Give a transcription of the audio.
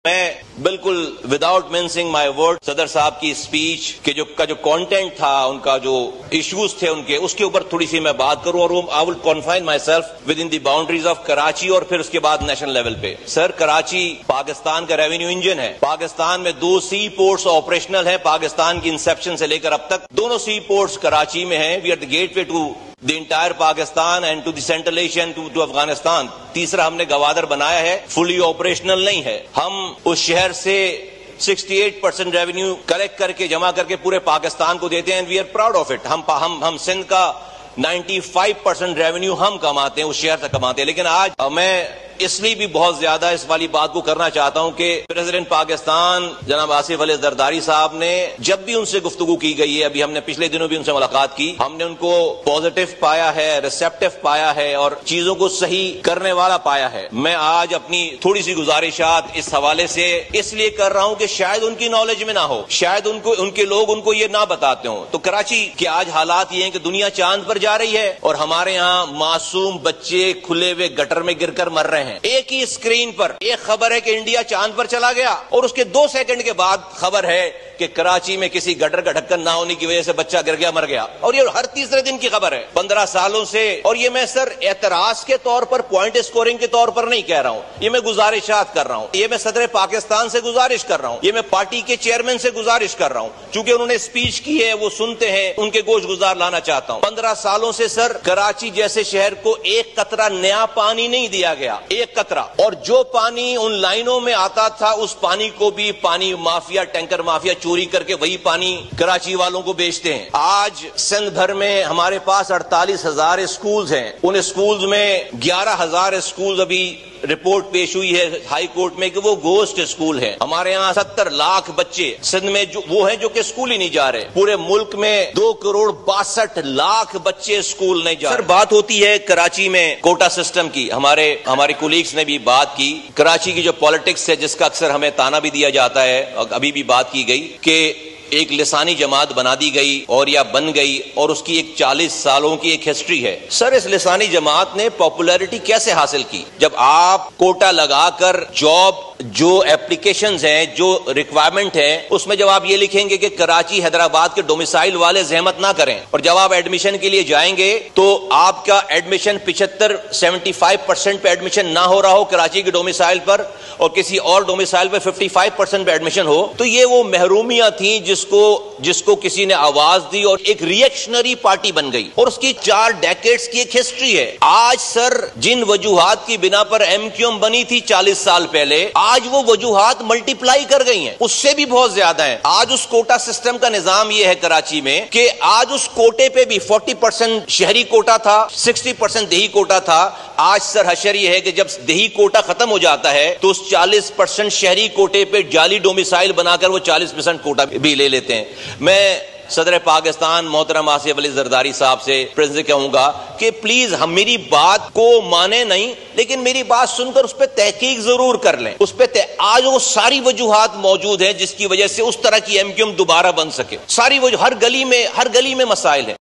میں بالکل without مینسنگ my word صدر صاحب کی اسپیچ کے جو کانٹینٹ تھا، ان کا جو ایشوز تھے ان کے، اس کے اوپر تھوڑی سی میں بات کروں، اور I will confine myself within the boundaries of Karachi اور پھر اس کے بعد نیشنل لیول پہ. سر، کراچی پاکستان کا ریونیو انجن ہے. پاکستان میں 2 سی پورٹس آپریشنل ہیں. پاکستان کی انسیپشن سے لے کر اب تک دونوں سی پورٹس کراچی میں ہیں. We are the gateway to the entire Pakistan and to the Central Asia and to Afghanistan. تیسرا ہم نے گوادر بنایا ہے، فلی آپریشنل نہیں ہے. ہم اس شہر سے 68% ریونیو کلیکٹ کر کے جمع کر کے پورے پاکستان کو دیتے ہیں. We are proud of it. ہم سندھ کا 95% ریونیو ہم کماتے ہیں، اس شہر سے کماتے ہیں. لیکن آج میں اس لیے بھی بہت زیادہ اس والی بات کو کرنا چاہتا ہوں کہ پریزیڈنٹ پاکستان جناب آصف علی زرداری صاحب نے جب بھی ان سے گفتگو کی گئی ہے، ابھی ہم نے پچھلے دنوں بھی ان سے ملاقات کی، ہم نے ان کو پازیٹو پایا ہے، ریسیپٹیو پایا ہے اور چیزوں کو صحیح کرنے والا پایا ہے. میں آج اپنی تھوڑی سی گزارشات اس حوالے سے اس لیے کر رہا ہوں کہ شاید ان کی نالج میں نہ ہو، شاید ان کے لوگ ان کو یہ نہ بتاتے ہوں. تو کراچی کے آج حالات یہ ہیں کہ دنیا چاند پر جا رہی ہے اور ہمارے یہاں معصوم بچے کھلے ہوئے گٹر میں گر کر مر رہے ہیں. ایک ہی اسکرین پر ایک خبر ہے کہ انڈیا چاند پر چلا گیا، اور اس کے 2 سیکنڈ کے بعد خبر ہے کہ کراچی میں کسی گٹر کا ڈھکن نہ ہونے کی وجہ سے بچہ گر گیا، مر گیا. اور یہ ہر تیسرے دن کی خبر ہے 15 سالوں سے. اور یہ میں سر اعتراض کے طور پر، پوائنٹ اسکورنگ کے طور پر نہیں کہہ رہا ہوں، یہ میں گزارشات کر رہا ہوں. یہ میں صدر پاکستان سے گزارش کر رہا ہوں، یہ میں پارٹی کے چیئرمین سے گزارش کر رہا ہوں. چونکہ انہوں نے اسپیچ کی ہے، وہ سنتے ہیں، ان کے گوش گزار لانا چاہتا ہوں. 15 سالوں سے سر کراچی جیسے شہر کو ایک قطرہ نیا پانی نہیں دیا گیا، ایک قطرہ. اور جو پانی ان لائنوں میں آتا تھا، اس پانی کو بھی پانی مافیا، ٹینکر مافیا چوری کر کے وہی پانی کراچی والوں کو بیچتے ہیں. آج سندھ بھر میں ہمارے پاس 48,000 اسکولز ہیں. ان اسکولز میں 11,000 اسکولز ابھی رپورٹ پیش ہوئی ہے ہائی کورٹ میں کہ وہ گوسٹ اسکول ہیں. ہمارے یہاں 70 لاکھ بچے سندھ میں وہ ہیں جو کہ اسکول ہی نہیں جا رہے. پورے ملک میں 2,62,00,000 بچے اسکول نہیں جا رہے. سر، بات ہوتی ہے کراچی میں کوٹا سسٹم کی. ہمارے کولیگز نے بھی بات کی. کراچی کی جو پالیٹکس ہے، جس کا اکثر ہمیں تانا بھی دیا جاتا ہے، ابھی بھی بات کی گئی کہ ایک لسانی جماعت بنا دی گئی اور یا بن گئی، اور اس کی ایک 40 سالوں کی ایک ہسٹری ہے. سر، اس لسانی جماعت نے پاپولیرٹی کیسے حاصل کی؟ جب آپ کوٹا لگا کر جاب جو اپلیکیشنز ہیں، جو ریکوائرمنٹ ہے، اس میں جب آپ یہ لکھیں گے کہ کراچی حیدرآباد کے ڈومیسائل والے زحمت نہ کریں، اور جب آپ ایڈمیشن کے لیے جائیں گے تو آپ کا ایڈمیشن 75% پہ ایڈمیشن نہ ہو رہا ہو کراچی کے ڈومیسائل پر، اور کسی اور ڈومیسائل پہ 55% پہ ایڈمیشن ہو، تو یہ وہ محرومیاں تھیں جس کو کسی نے آواز دی اور ایک ریئیکشنری پارٹی بن گئی، اور اس کی 4 ڈیکیڈز کی ایک ہسٹری ہے. آج سر جن وجوہات کی بنا پر ایم کیو ایم بنی تھی 40 سال پہلے، آج وہ وجوہات ملٹی پلائی کر گئی ہیں، اس سے بھی بہت زیادہ ہیں. آج اس کوٹا سسٹم کا نظام یہ ہے کراچی میں کہ آج اس کوٹے پہ بھی 40% شہری کوٹا تھا، 60% دیہی کوٹا تھا. آج سر حشر یہ ہے کہ جب دیہی کوٹا ختم ہو جاتا ہے تو اس 40% شہری کوٹے پہ جعلی ڈومیسائل بنا کر وہ 40% کوٹا بھی لے لیتے ہیں. میں صدر پاکستان محترم آصف علی زرداری صاحب سے پریزنٹ کہوں گا کہ پلیز ہم میری بات کو مانے نہیں، لیکن میری بات سن کر اس پہ تحقیق ضرور کر لیں. اس پہ آج وہ ساری وجوہات موجود ہیں جس کی وجہ سے اس طرح کی ایم کیو ایم دوبارہ بن سکے. ساری ہر گلی میں مسائل ہیں.